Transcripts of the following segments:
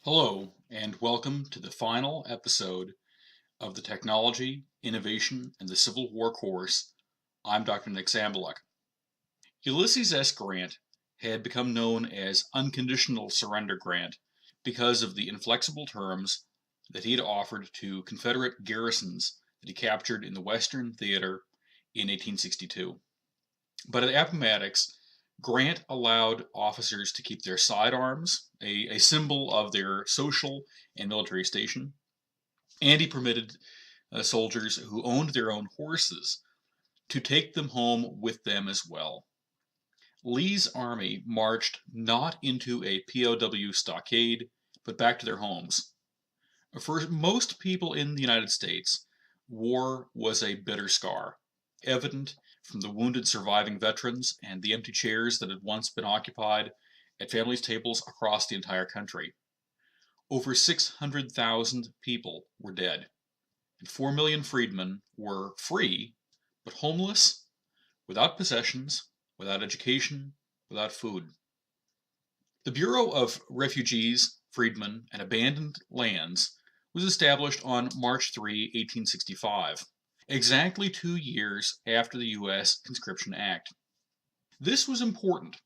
Hello, and welcome to the final episode of the Technology, Innovation, and the Civil War course. I'm Dr. Nick Sambaluk. Ulysses S. Grant had become known as Unconditional Surrender Grant because of the inflexible terms that he had offered to Confederate garrisons that he captured in the Western Theater in 1862. But at Appomattox, Grant allowed officers to keep their sidearms, a symbol of their social and military station, and he permitted soldiers who owned their own horses to take them home with them as well. Lee's army marched not into a POW stockade, but back to their homes. For most people in the United States, war was a bitter scar, evident from the wounded surviving veterans and the empty chairs that had once been occupied at families' tables across the entire country. Over 600,000 people were dead, and 4 million freedmen were free, but homeless, without possessions, without education, without food. The Bureau of Refugees, Freedmen, and Abandoned Lands was established on March 3, 1865, exactly 2 years after the U.S. Conscription Act. This was important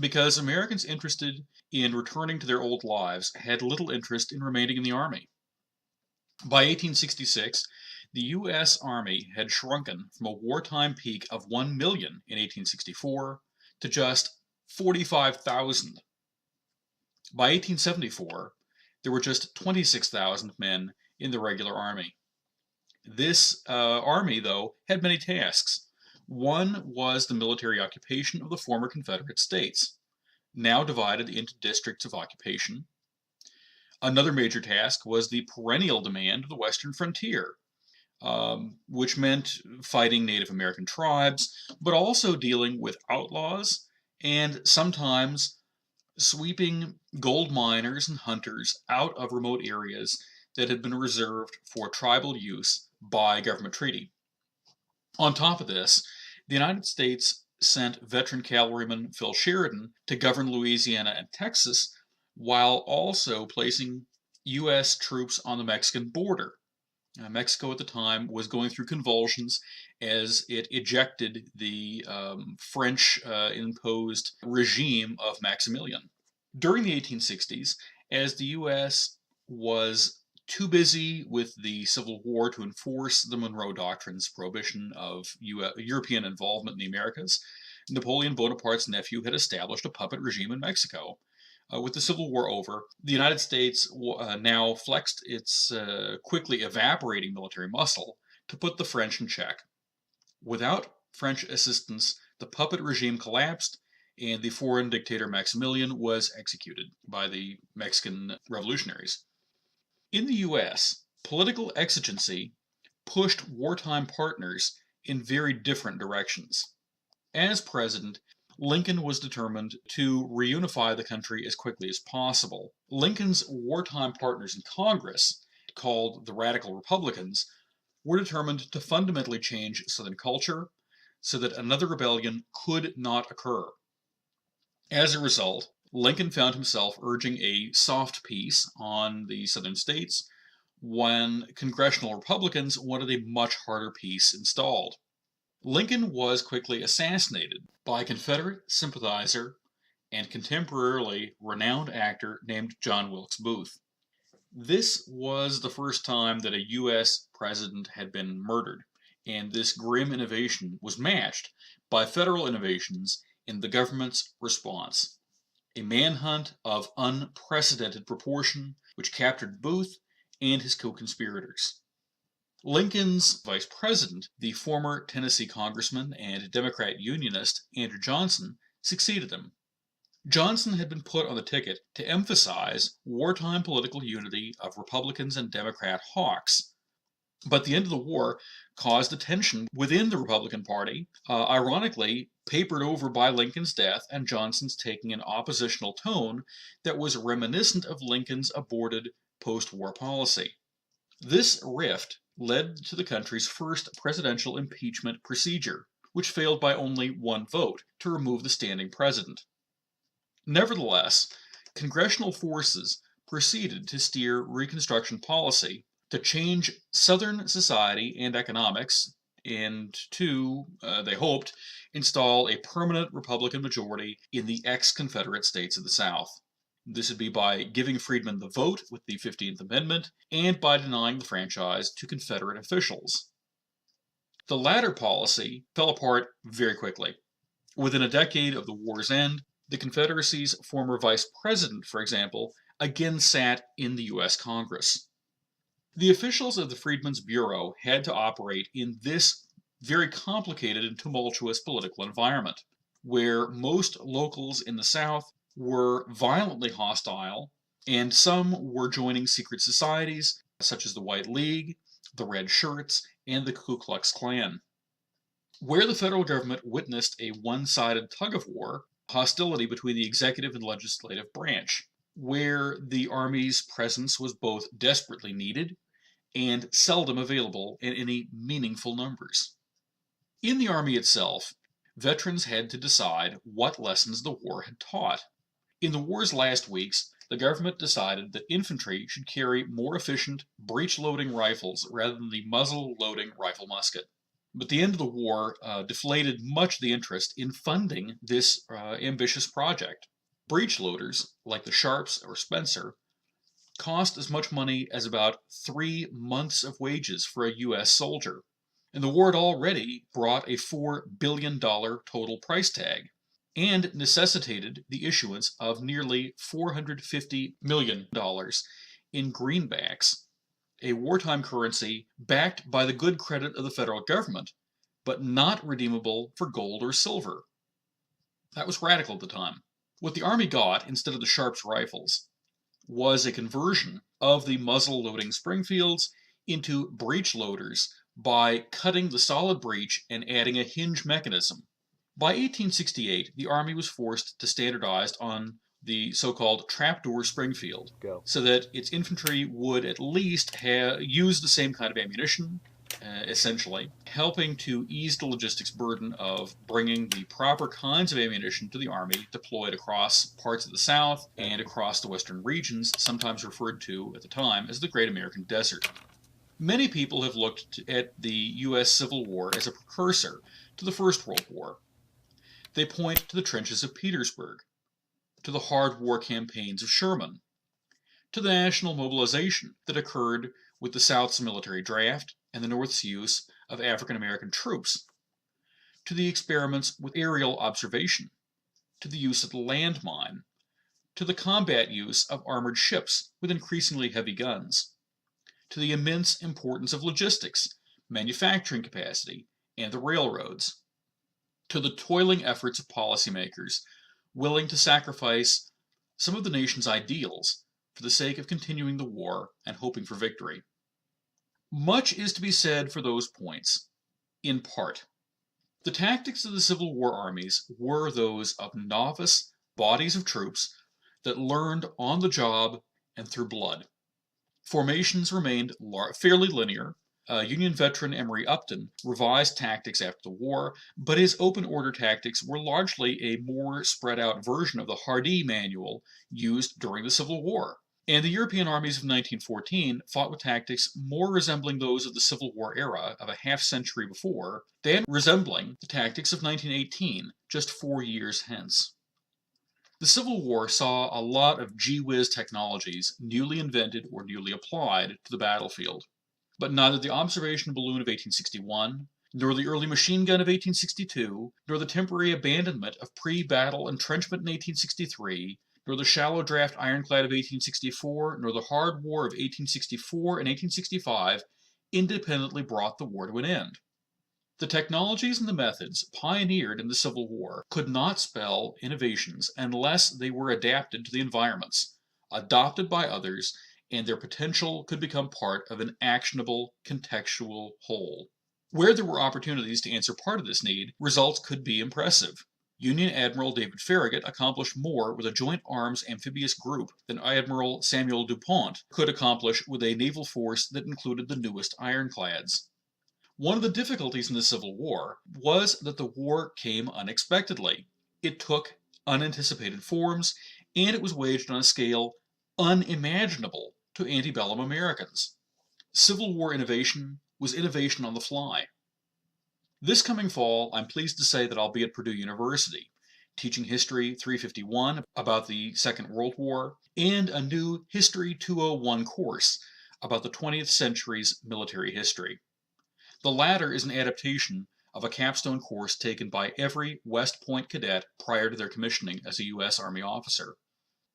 because Americans interested in returning to their old lives had little interest in remaining in the Army. By 1866, the U.S. Army had shrunken from a wartime peak of 1 million in 1864 to just 45,000. By 1874, there were just 26,000 men in the regular army. This army, though, had many tasks. One was the military occupation of the former Confederate states, now divided into districts of occupation. Another major task was the perennial demand of the western frontier, which meant fighting Native American tribes, but also dealing with outlaws and sometimes sweeping gold miners and hunters out of remote areas that had been reserved for tribal use by government treaty. On top of this, the United States sent veteran cavalryman Phil Sheridan to govern Louisiana and Texas while also placing U.S. troops on the Mexican border. Mexico at the time was going through convulsions as it ejected the French imposed regime of Maximilian. During the 1860s, as the U.S. was too busy with the Civil War to enforce the Monroe Doctrine's prohibition of European involvement in the Americas, Napoleon Bonaparte's nephew had established a puppet regime in Mexico. With the Civil War over, the United States now flexed its quickly evaporating military muscle to put the French in check. Without French assistance, the puppet regime collapsed, and the foreign dictator Maximilian was executed by the Mexican revolutionaries. In the U.S., political exigency pushed wartime partners in very different directions. As president, Lincoln was determined to reunify the country as quickly as possible. Lincoln's wartime partners in Congress, called the Radical Republicans, were determined to fundamentally change Southern culture so that another rebellion could not occur. As a result, Lincoln found himself urging a soft peace on the Southern states when congressional Republicans wanted a much harder peace installed. Lincoln was quickly assassinated by a Confederate sympathizer and contemporarily renowned actor named John Wilkes Booth. This was the first time that a U.S. president had been murdered, and this grim innovation was matched by federal innovations in the government's response. A manhunt of unprecedented proportion which captured Booth and his co-conspirators. Lincoln's vice president, the former Tennessee congressman and Democrat unionist Andrew Johnson, succeeded him. Johnson had been put on the ticket to emphasize wartime political unity of Republicans and Democrat hawks. But the end of the war caused a tension within the Republican Party, ironically papered over by Lincoln's death and Johnson's taking an oppositional tone that was reminiscent of Lincoln's aborted post-war policy. This rift led to the country's first presidential impeachment procedure, which failed by only one vote to remove the standing president. Nevertheless, congressional forces proceeded to steer Reconstruction policy to change Southern society and economics, and to, they hoped, install a permanent Republican majority in the ex-Confederate states of the South. This would be by giving freedmen the vote with the 15th Amendment and by denying the franchise to Confederate officials. The latter policy fell apart very quickly. Within a decade of the war's end, the Confederacy's former vice president, for example, again sat in the U.S. Congress. The officials of the Freedmen's Bureau had to operate in this very complicated and tumultuous political environment, where most locals in the South were violently hostile, and some were joining secret societies such as the White League, the Red Shirts, and the Ku Klux Klan. Where the federal government witnessed a one-sided tug-of-war, hostility between the executive and legislative branch, where the Army's presence was both desperately needed and seldom available in any meaningful numbers. In the Army itself, veterans had to decide what lessons the war had taught. In the war's last weeks, the government decided that infantry should carry more efficient, breech-loading rifles rather than the muzzle-loading rifle musket. But the end of the war deflated much of the interest in funding this ambitious project. Breech loaders, like the Sharps or Spencer, cost as much money as about 3 months of wages for a U.S. soldier, and the war had already brought a $4 billion total price tag, and necessitated the issuance of nearly $450 million in greenbacks, a wartime currency backed by the good credit of the federal government, but not redeemable for gold or silver. That was radical at the time. What the Army got, instead of the Sharps rifles, was a conversion of the muzzle-loading Springfields into breech loaders by cutting the solid breech and adding a hinge mechanism. By 1868, the Army was forced to standardize on the so-called trapdoor Springfield, so that its infantry would at least use the same kind of ammunition, essentially, helping to ease the logistics burden of bringing the proper kinds of ammunition to the Army deployed across parts of the South and across the western regions, sometimes referred to at the time as the Great American Desert. Many people have looked at the U.S. Civil War as a precursor to the First World War. They point to the trenches of Petersburg, to the hard war campaigns of Sherman, to the national mobilization that occurred with the South's military draft and the North's use of African American troops, to the experiments with aerial observation, to the use of the landmine, to the combat use of armored ships with increasingly heavy guns, to the immense importance of logistics, manufacturing capacity, and the railroads, to the toiling efforts of policymakers willing to sacrifice some of the nation's ideals for the sake of continuing the war and hoping for victory. Much is to be said for those points, in part. The tactics of the Civil War armies were those of novice bodies of troops that learned on the job and through blood. Formations remained fairly linear. Union veteran Emory Upton revised tactics after the war, but his open order tactics were largely a more spread out version of the Hardee manual used during the Civil War. And the European armies of 1914 fought with tactics more resembling those of the Civil War era of a half century before than resembling the tactics of 1918, just 4 years hence. The Civil War saw a lot of gee-whiz technologies newly invented or newly applied to the battlefield. But neither the observation balloon of 1861, nor the early machine gun of 1862, nor the temporary abandonment of pre-battle entrenchment in 1863, nor the shallow draft ironclad of 1864, nor the hard war of 1864 and 1865 independently brought the war to an end. The technologies and the methods pioneered in the Civil War could not spell innovations unless they were adapted to the environments, adopted by others, and their potential could become part of an actionable, contextual whole. Where there were opportunities to answer part of this need, results could be impressive. Union Admiral David Farragut accomplished more with a joint arms amphibious group than Admiral Samuel DuPont could accomplish with a naval force that included the newest ironclads. One of the difficulties in the Civil War was that the war came unexpectedly. It took unanticipated forms, and it was waged on a scale unimaginable to antebellum Americans. Civil War innovation was innovation on the fly. This coming fall, I'm pleased to say that I'll be at Purdue University, teaching History 351 about the Second World War, and a new History 201 course about the 20th century's military history. The latter is an adaptation of a capstone course taken by every West Point cadet prior to their commissioning as a U.S. Army officer.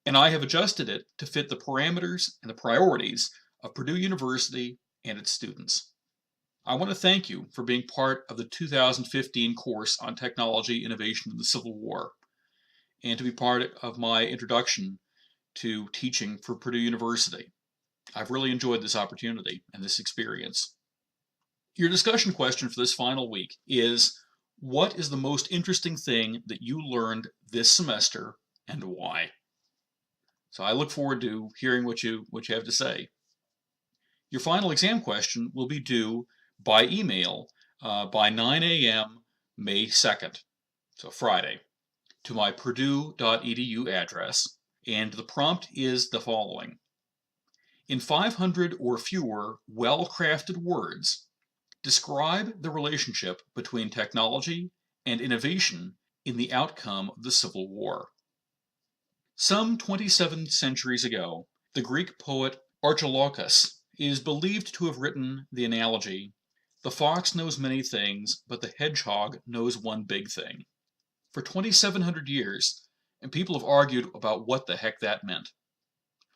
And I have adjusted it to fit the parameters and the priorities of Purdue University and its students. I want to thank you for being part of the 2015 course on technology innovation in the Civil War, and to be part of my introduction to teaching for Purdue University. I've really enjoyed this opportunity and this experience. Your discussion question for this final week is, what is the most interesting thing that you learned this semester and why? So I look forward to hearing what you have to say. Your final exam question will be due by email by 9 a.m. May 2nd, so Friday, to my purdue.edu address, and the prompt is the following. In 500 or fewer well-crafted words, describe the relationship between technology and innovation in the outcome of the Civil War. Some 27 centuries ago, the Greek poet Archilochus is believed to have written the analogy, "The fox knows many things, but the hedgehog knows one big thing." For 2,700 years, and people have argued about what the heck that meant.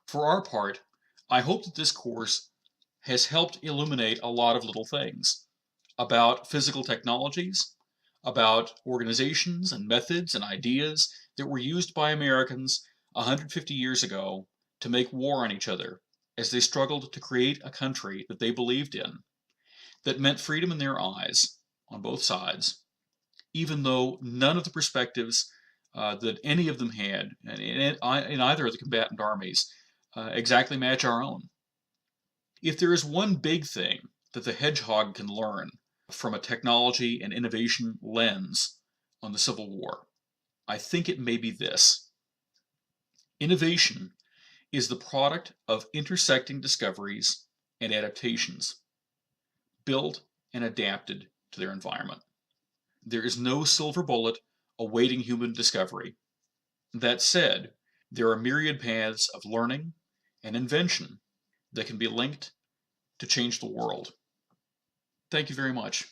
For our part, I hope that this course has helped illuminate a lot of little things about physical technologies, about organizations and methods and ideas that were used by Americans 150 years ago to make war on each other as they struggled to create a country that they believed in, that meant freedom in their eyes on both sides, even though none of the perspectives that any of them had in either of the combatant armies exactly match our own. If there is one big thing that the hedgehog can learn from a technology and innovation lens on the Civil War, I think it may be this. Innovation is the product of intersecting discoveries and adaptations, built and adapted to their environment. There is no silver bullet awaiting human discovery. That said, there are myriad paths of learning and invention that can be linked to change the world. Thank you very much.